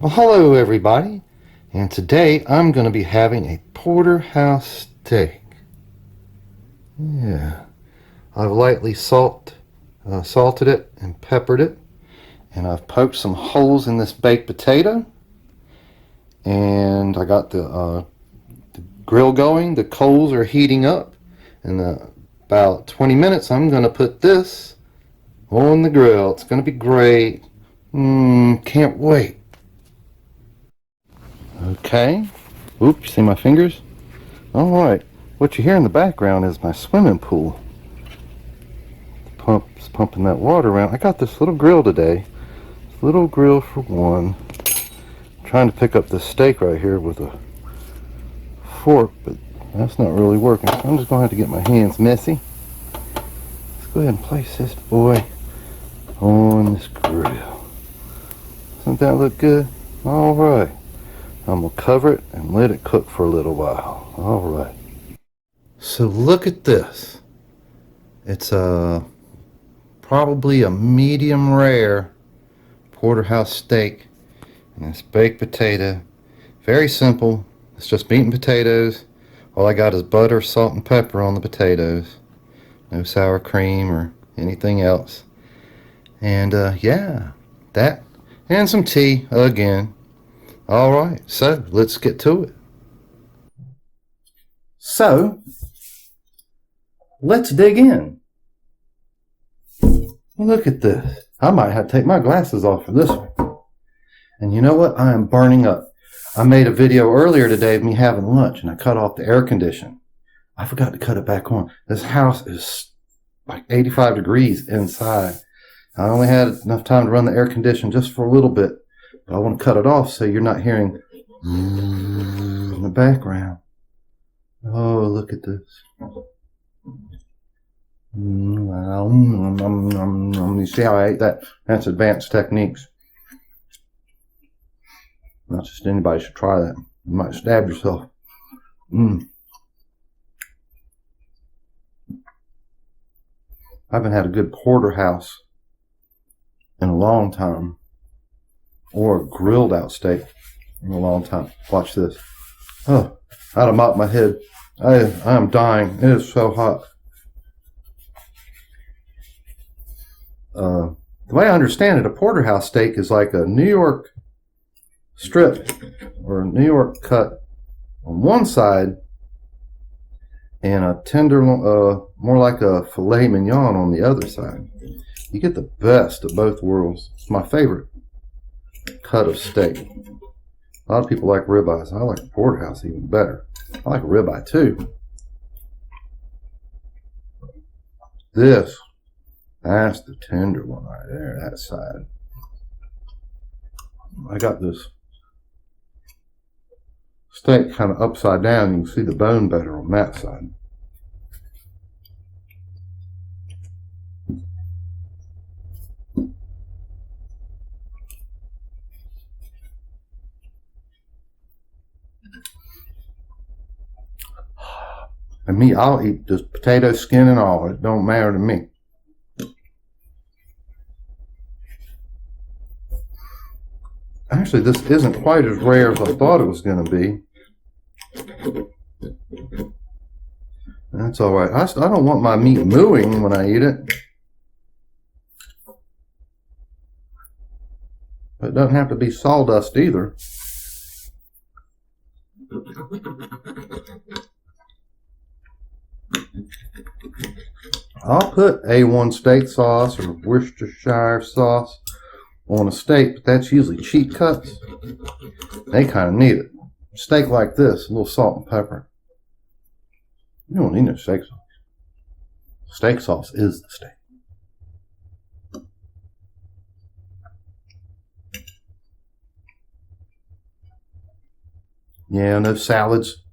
Well, hello everybody, and today I'm going to be having a porterhouse steak. Yeah, I've lightly salted it and peppered it, and I've poked some holes in this baked potato, and I got the grill going. The coals are heating up, and about 20 minutes I'm going to put this on the grill. It's going to be great. Can't wait. Okay. Oops, see my fingers? Alright. What you hear in the background is my swimming pool. The pump's pumping that water around. I got this little grill today. This little grill for one. I'm trying to pick up this steak right here with a fork, but that's not really working. So I'm just going to have to get my hands messy. Let's go ahead and place this boy on this grill. Doesn't that look good? Alright. I'm going to cover it and let it cook for a little while. Alright. So look at this. It's probably a medium rare porterhouse steak and it's baked potato. Very simple. It's just meat and potatoes. All I got is butter, salt, and pepper on the potatoes. No sour cream or anything else. And yeah, that and some tea again. Alright, so let's get to it. So, let's dig in. Look at this. I might have to take my glasses off for this one. And you know what? I am burning up. I made a video earlier today of me having lunch and I cut off the air conditioner. I forgot to cut it back on. This house is like 85 degrees inside. I only had enough time to run the air conditioner just for a little bit. But I want to cut it off so you're not hearing in the background. Oh, look at this. You see how I ate that? That's advanced techniques. Not just anybody should try that. You might stab yourself. I haven't had a good porterhouse in a long time. Or a grilled out steak in a long time. Watch this. Oh, I had to mop my head. I am dying. It is so hot. The way I understand it, a porterhouse steak is like a New York strip or a New York cut on one side and a tender, more like a filet mignon on the other side. You get the best of both worlds. It's my favorite cut of steak. A lot of people like ribeyes. I like porterhouse even better. I like ribeye too. That's the tender one right there, that side. I got this steak kind of upside down. You can see the bone better on that side. And me, I'll eat just potato skin and all. It don't matter to me. Actually, this isn't quite as rare as I thought it was going to be. That's all right. I don't want my meat mooing when I eat it. But it doesn't have to be sawdust either. I'll put A1 steak sauce or Worcestershire sauce on a steak, but that's usually cheap cuts. They kind of need it. Steak like this, a little salt and pepper. You don't need no steak sauce. Steak sauce is the steak. Yeah, no salads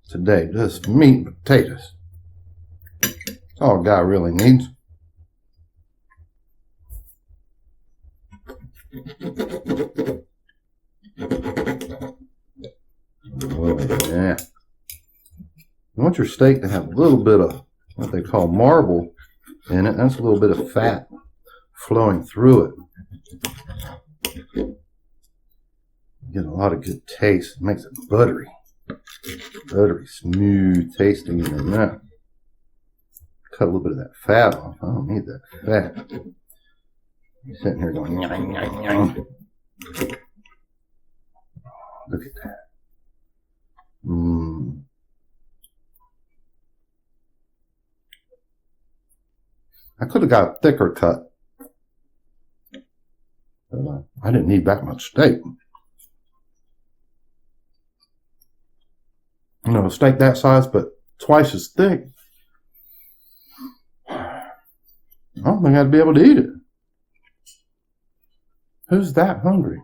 today. Just meat and potatoes. That's all a guy really needs. Oh, yeah. You want your steak to have a little bit of what they call marble in it. That's a little bit of fat flowing through it. Get a lot of good taste. It makes it buttery, smooth tasting in your mouth. Cut a little bit of that fat off. I don't need that fat. You're sitting here going, yum, yum, yum. Look at that. I could have got a thicker cut. I didn't need that much steak. You know, a steak that size, but twice as thick. I don't think I'd be able to eat it. Who's that hungry?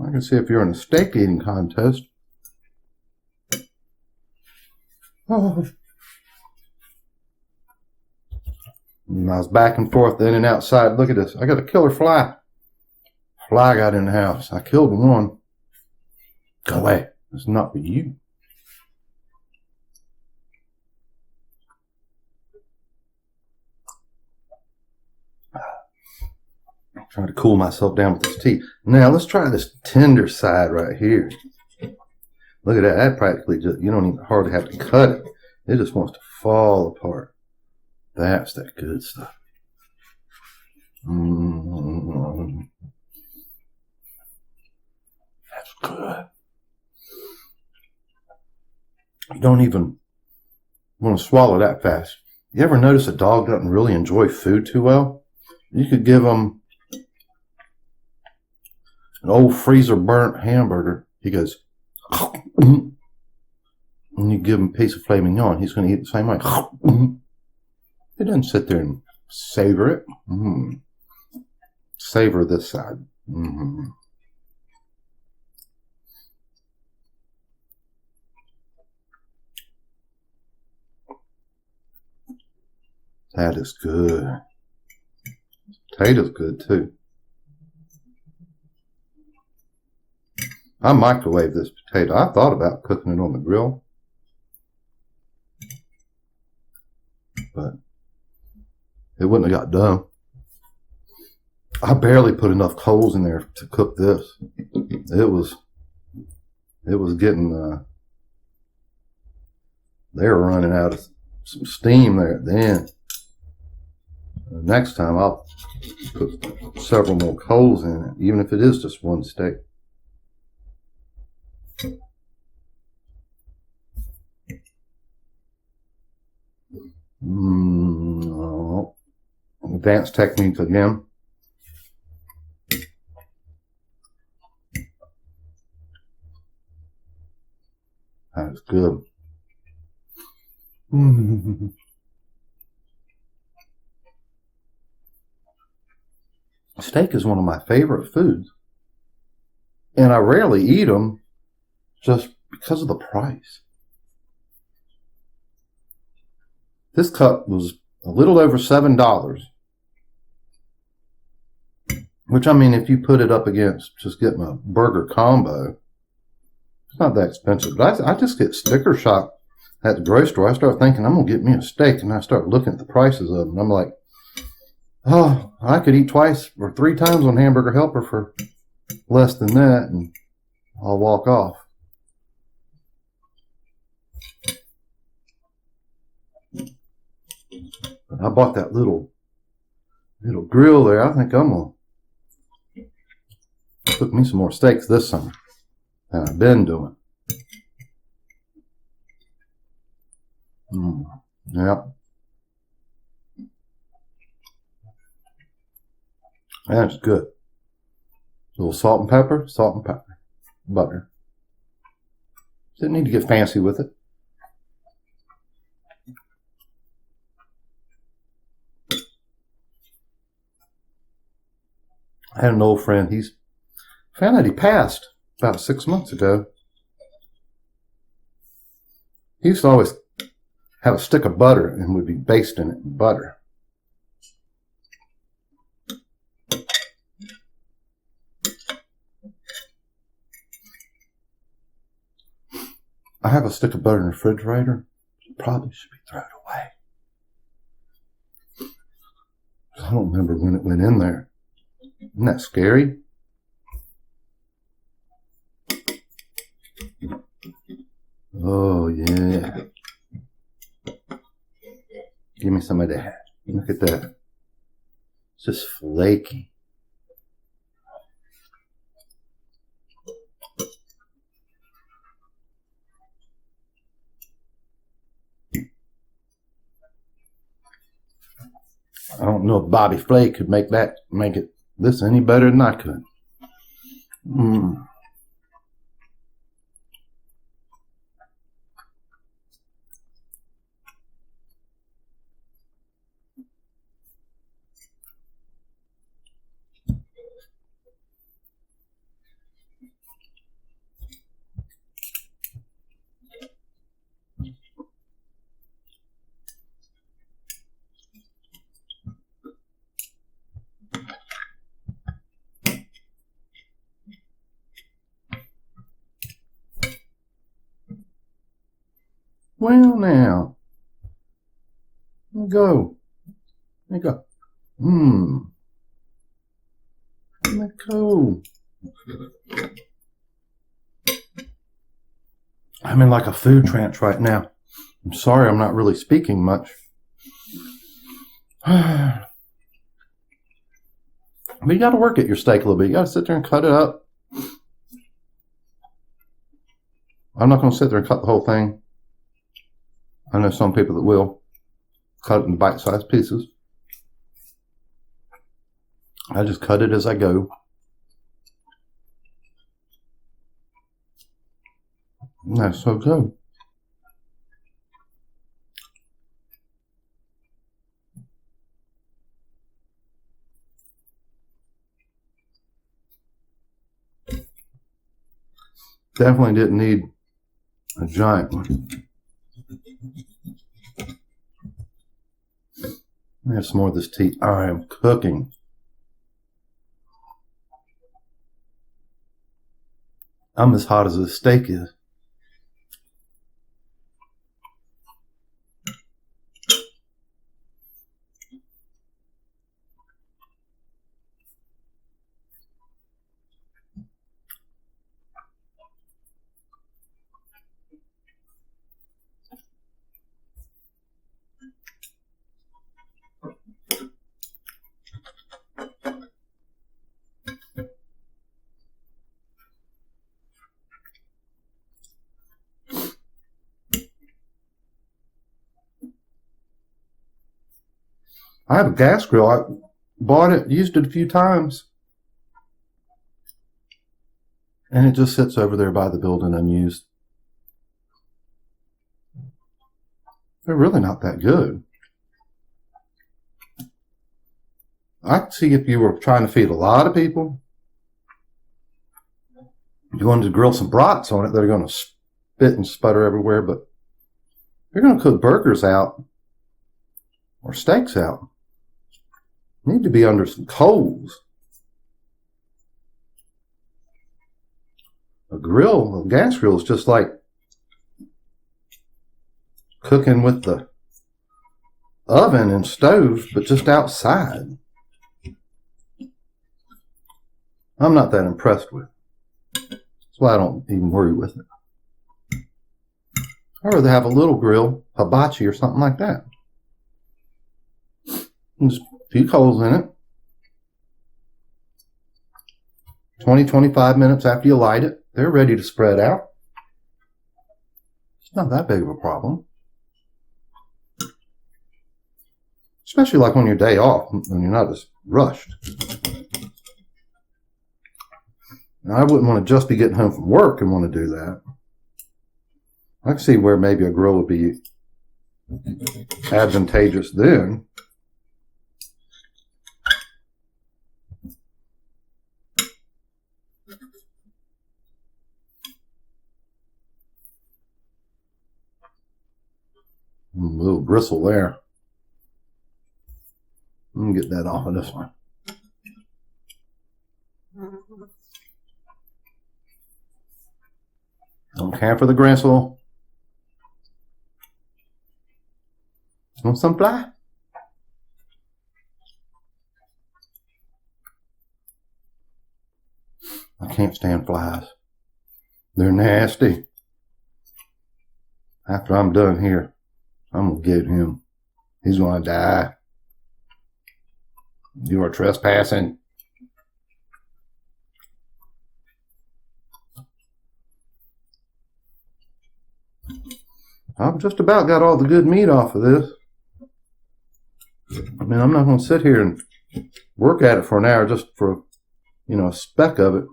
I can see if you're in a steak eating contest. Oh. And I was back and forth, in and outside. Look at this. I got a killer fly. Fly got in the house. I killed one. Go away. It's not for you. I'm trying to cool myself down with this tea. Now let's try this tender side right here. Look at that. That practically just, you don't even hardly have to cut it. It just wants to fall apart. That's that good stuff. That's good. You don't even want to swallow that fast. You ever notice a dog doesn't really enjoy food too well? You could give him an old freezer burnt hamburger. He goes, and you give him a piece of filet mignon, he's going to eat the same way. He doesn't sit there and savor it. Savor this side. That is good. Potato's good too. I microwave this potato. I thought about cooking it on the grill, but it wouldn't have got done. I barely put enough coals in there to cook this. It was getting, they were running out of some steam there at the end. Next time I'll put several more coals in it, even if it is just one steak. Advanced technique again. That's good. Steak is one of my favorite foods, and I rarely eat them just because of the price. This cut was a little over $7, which, I mean, if you put it up against just getting a burger combo, it's not that expensive. But I just get sticker shock at the grocery store. I start thinking, I'm going to get me a steak, and I start looking at the prices of them, and I'm like, oh, I could eat twice or three times on Hamburger Helper for less than that, and I'll walk off. I bought that little grill there. I think I'm going to cook me some more steaks this summer than I've been doing. Yep. That's good. A little salt and pepper, butter. Didn't need to get fancy with it. I had an old friend. He's found out he passed about 6 months ago. He used to always have a stick of butter and would be basting it in butter. I have a stick of butter in the refrigerator. It probably should be thrown away. I don't remember when it went in there. Isn't that scary? Oh, yeah. Give me some of that. Look at that. It's just flaky. I don't know if Bobby Flay could make it this any better than I could. Well, now, there you go. There you go. There you go. I'm in like a food trance right now. I'm sorry I'm not really speaking much. But you got to work at your steak a little bit. You got to sit there and cut it up. I'm not going to sit there and cut the whole thing. I know some people that will cut it in bite-sized pieces. I just cut it as I go. And that's so good. Definitely didn't need a giant one. There's some more of this tea. I am cooking. I'm as hot as this steak is. I have a gas grill. I bought it, used it a few times, and it just sits over there by the building unused. They're really not that good. I could see if you were trying to feed a lot of people, you wanted to grill some brats on it, they're going to spit and sputter everywhere, but if you're going to cook burgers out or steaks out, you need to be under some coals. A gas grill is just like cooking with the oven and stove, but just outside. I'm not that impressed with it. That's why I don't even worry with it. I'd rather have a little grill, hibachi or something like that. And just a few coals in it. 20-25 minutes after you light it, they're ready to spread out. It's not that big of a problem. Especially like on your day off, when you're not as rushed. Now, I wouldn't want to just be getting home from work and want to do that. I can see where maybe a grill would be advantageous then. A little bristle there. Let me get that off of this one. Don't care for the gristle. Want some fly? can't stand flies. They're nasty. After I'm done here, I'm going to get him. He's going to die. You are trespassing. I've just about got all the good meat off of this. I mean, I'm not going to sit here and work at it for an hour just for, you know, a speck of it.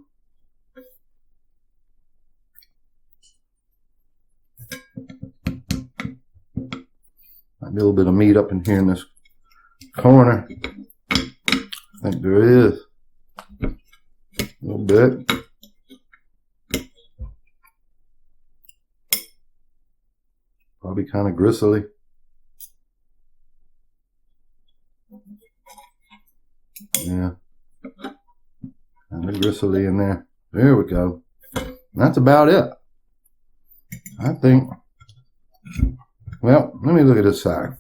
Might be a little bit of meat up in here in this corner. I think there is. A little bit. Probably kind of gristly. Yeah. Kind of gristly in there. There we go. That's about it. I think. Well, let me look at this side.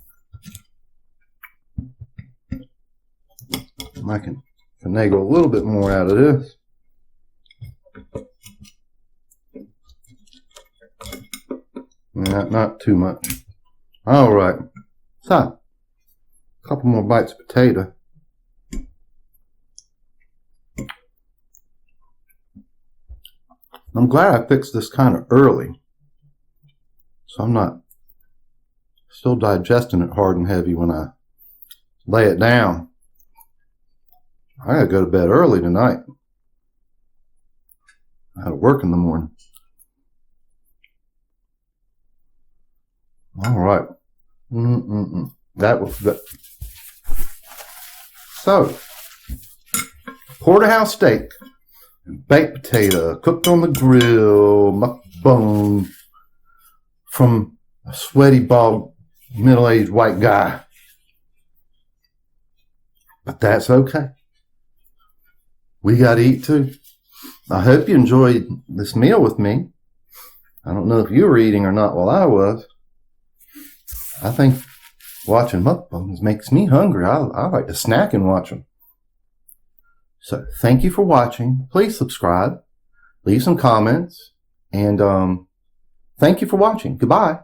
I can finagle a little bit more out of this. Not too much. All right. So, a couple more bites of potato. I'm glad I fixed this kind of early, so I'm not still digesting it hard and heavy when I lay it down. I gotta go to bed early tonight. I gotta work in the morning. All right. That was good. So, porterhouse steak, baked potato, cooked on the grill, mukbang from a sweaty, bald, middle-aged white guy. But that's okay. We got to eat too. I hope you enjoyed this meal with me. I don't know if you were eating or not while I was. I think watching mukbangs makes me hungry. I like to snack and watch them. So thank you for watching. Please subscribe, leave some comments, and thank you for watching. Goodbye.